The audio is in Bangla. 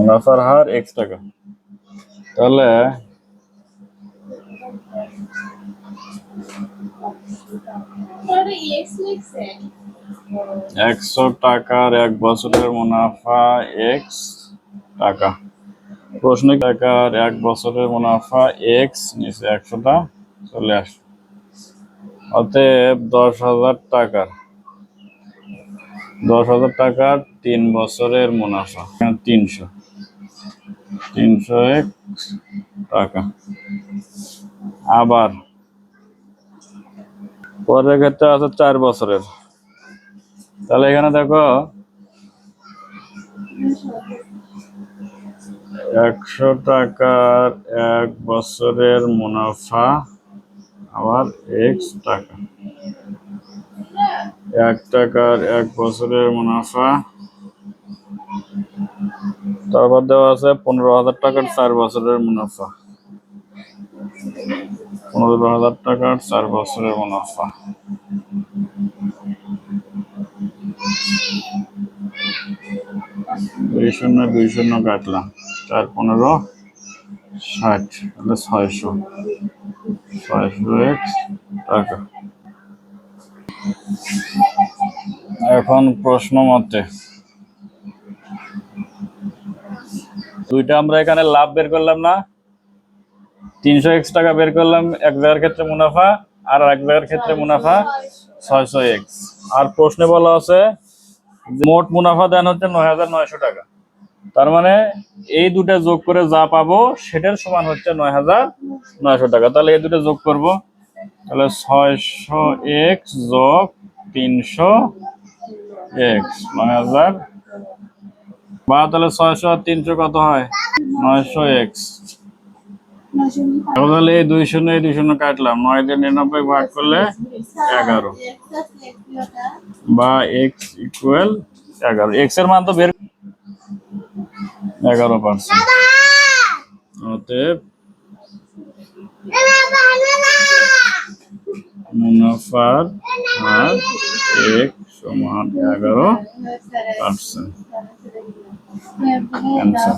মুনাফার হার এক্স টাকা। তাহলে 100 টাকার 1 বছরের মুনাফা এক্স টাকা। প্রশ্ন টাকার 1 বছরের মুনাফা এক্স নিচে 100টা চলে আসে। অতএব 10,000 টাকার 3 বছরের মুনাফা 300 এক্স টাকা। আবার পরের ক্ষেত্রে আছে 4 বছরের। তাহলে এখানে দেখো 100 টাকার 1 বছরের মুনাফা আবার এক্স টাকা। 1 টাকার 1 বছরের মুনাফা, তারপর দেওয়া আছে 15,000 টাকার 4 বছরের মুনাফা। 15,000 টাকার 4 বছরের মুনাফা। দুই শূন্য কাটলাম, 4 15 60, তাহলে 600 এক্স টাকা। এখন প্রশ্ন মতে দুইটা আমরা এখানে লাভ বের করলাম না, 300 এক্স টাকা বের করলাম এক জায়গার ক্ষেত্রে মুনাফা, আর এক জায়গার ক্ষেত্রে মুনাফা 600 এক্স। আর প্রশ্নে বলা আছে মোট মুনাফা দেন হচ্ছে 9,900 টাকা। তার মানে এই দুটো যোগ করে যা পাবো সেটার সমান হচ্ছে 9,900 টাকা। তাহলে এই দুটো যোগ করব, তাহলে 600 এক্স যোগ 300 এক্স 9,000, বা তাহলে 600 আর 300 কত হয় 900 এক্স। তাহলে এই 2 শূন্য কাটলাম, 9 দিয়ে 99 ভাগ করলে 11, বা এক্স ইকুয়াল 11। এক্স এর মান তো বের 11%। অতএব মুনাফার হার এক সমান 11%। অ্যান্সার।